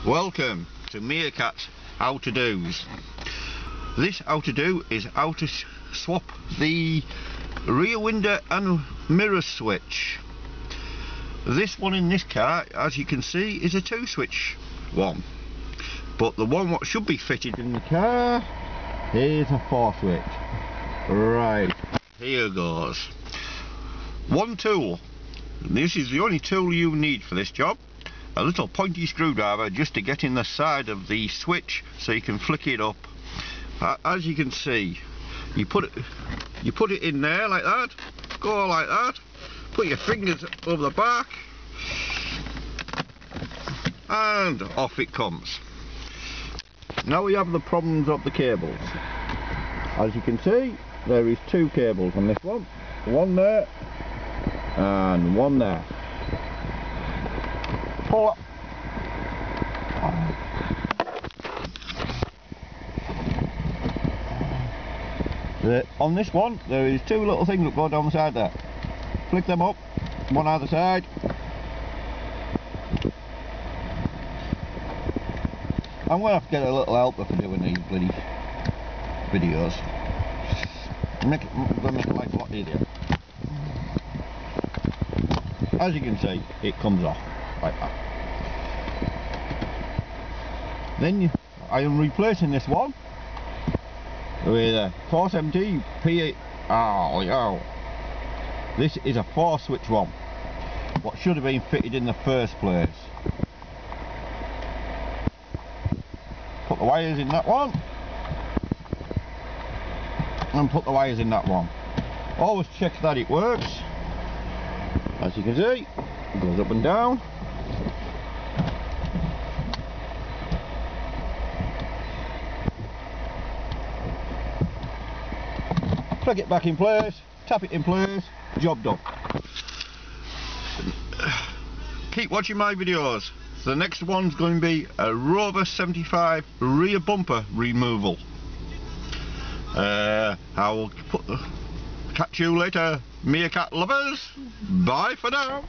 Welcome to MEERKAT's How To Do's. This how to do is how to swap the rear window and mirror switch. This one in this car, as you can see, is a 2-switch one, but the one what should be fitted in the car is a 4-switch. Right, here goes. One tool. This is the only tool you need for this job. A little pointy screwdriver just to get in the side of the switch so you can flick it up. As you can see, you put it in there like that, go like that, put your fingers over the back, and off it comes. Now we have the problems of the cables. As you can see, there is 2 cables on this one there and one there. Pull up. On this one there is 2 little things that go down the side there. Flick them up, one either side. I'm going to have to get a little helper for doing these bloody videos. I'm going to make life a lot easier. As you can see, it comes off like that. Then I am replacing this one with a 470 P. This is a 4-switch one, what should have been fitted in the first place. Put the wires in that one and put the wires in that one. Always check that it works. As you can see, it goes up and down. Plug it back in place, tap it in place, job done. Keep watching my videos. The next one's going to be a Rover 75 rear bumper removal. I'll catch you later, MEERKAT lovers. Bye for now.